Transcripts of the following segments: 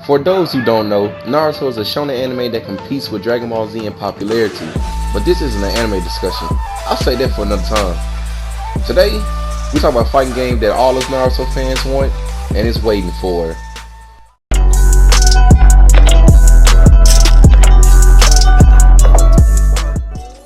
For those who don't know, Naruto is a shonen anime that competes with Dragon Ball Z in popularity, but this isn't an anime discussion. I'll say that for another time. Today, we talk about a fighting game that all us Naruto fans want and is waiting for.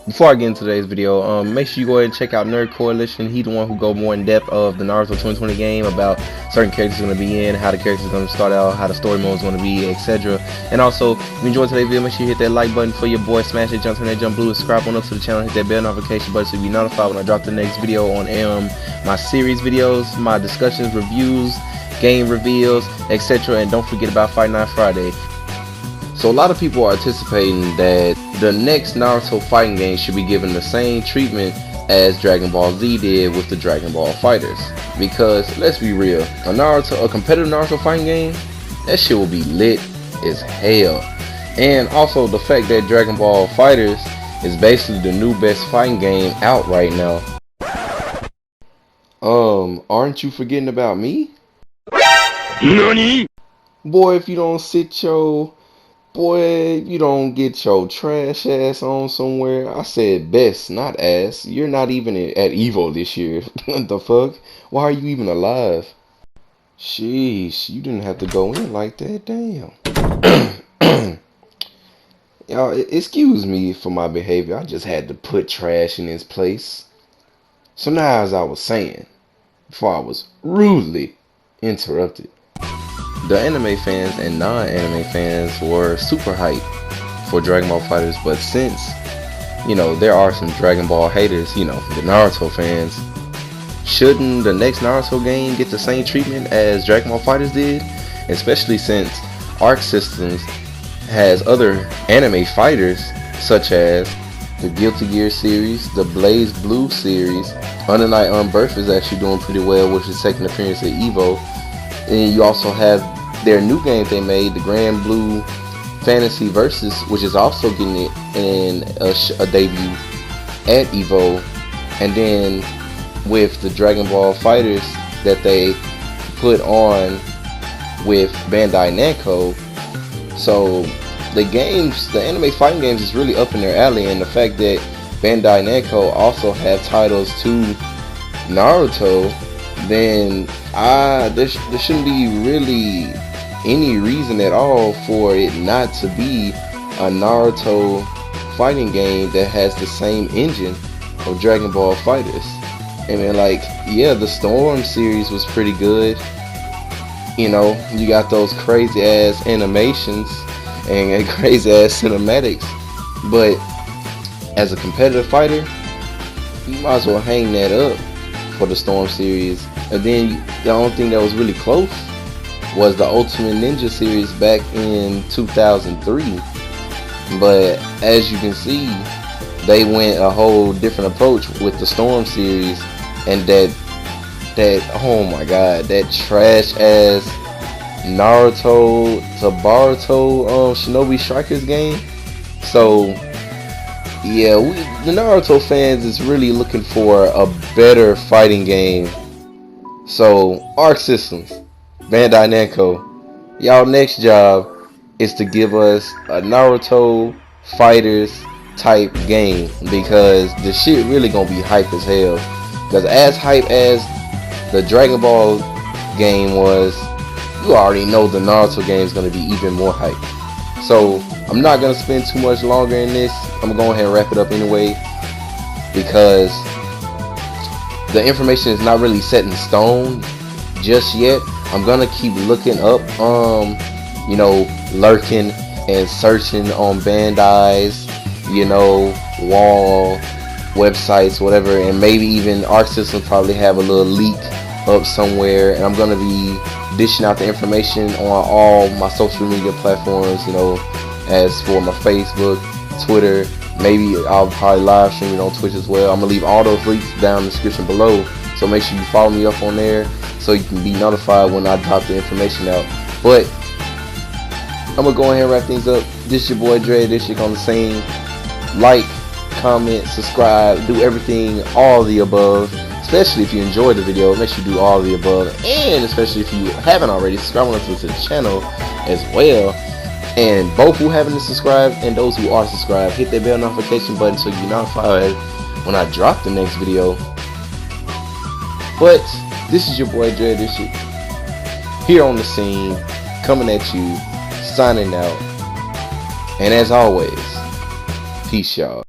Before I get into today's video, make sure you go ahead and check out Nerd Coalition. He's the one who go more in depth of the Naruto 2020 game, about certain characters going to be in, how the characters are going to start out, how the story mode is going to be, etc. And also, if you enjoyed today's video, make sure you hit that like button for your boy, smash that jump, turn that jump blue, subscribe on up to the channel, hit that bell notification button so you'll be notified when I drop the next video on my series videos, my discussions, reviews, game reveals, etc. And don't forget about Fight Night Friday. So a lot of people are anticipating that the next Naruto fighting game should be given the same treatment as Dragon Ball Z did with the Dragon Ball Fighters. Because let's be real, a competitive Naruto fighting game, that shit will be lit as hell. And also the fact that Dragon Ball Fighters is basically the new best fighting game out right now. Aren't you forgetting about me? NANI? Boy, if you don't you don't get your trash ass on somewhere. I said best, not ass. You're not even at Evo this year. What the fuck? Why are you even alive? Sheesh, you didn't have to go in like that, damn. Y'all, excuse me for my behavior. I just had to put trash in its place. So now, as I was saying, before I was rudely interrupted, the anime fans and non-anime fans were super hyped for Dragon Ball Fighters, but since, there are some Dragon Ball haters, the Naruto fans, shouldn't the next Naruto game get the same treatment as Dragon Ball Fighters did? Especially since ArcSystems has other anime fighters, such as the Guilty Gear series, the Blaze Blue series. Under Night Unbirth is actually doing pretty well with his second appearance at Evo. And you also have their new game they made, the Grand Blue Fantasy Versus, which is also getting it in a debut at Evo. And then with the Dragon Ball Fighters that they put on with BandiNamco. So the anime fighting games is really up in their alley, and the fact that BandiNamco also have titles to Naruto, then there shouldn't be really any reason at all for it not to be a Naruto fighting game that has the same engine of Dragon Ball Fighters. And then, the Storm series was pretty good. You got those crazy ass animations and crazy ass cinematics, but as a competitive fighter, you might as well hang that up for the Storm series. And then the only thing that was really close was the Ultimate Ninja series back in 2003. But as you can see, they went a whole different approach with the Storm series, and that oh my god, that trash ass Naruto to Boruto Shinobi Strikers game. So yeah, the Naruto fans is really looking for a better fighting game. So ArcSystems, BandiNamco, y'all next job is to give us a Naruto Fighters type game, because the shit really gonna be hype as hell. Because as hype as the Dragon Ball game was, you already know the Naruto game is gonna be even more hype. So I'm not gonna spend too much longer in this. I'm gonna go ahead and wrap it up anyway, because the information is not really set in stone just yet. I'm gonna keep looking up, lurking and searching on Bandai's, wall websites, whatever, and maybe even ArcSystems probably have a little leak up somewhere. And I'm gonna be dishing out the information on all my social media platforms, as for my Facebook, Twitter. Maybe I'll probably live stream it on Twitch as well. I'm gonna leave all those links down in the description below, so make sure you follow me up on there so you can be notified when I drop the information out. But I'm gonna go ahead and wrap things up. This is your boy Dre, this shit on the scene. Like, comment, subscribe, do everything, all the above, Especially if you enjoyed the video, make sure you do all of the above. And especially if you haven't already, subscribe to the channel as well. And both who haven't subscribed and those who are subscribed, hit that bell notification button so you're notified when I drop the next video. But this is your boy Dre Edition here on the scene, coming at you, signing out. And as always, peace, y'all.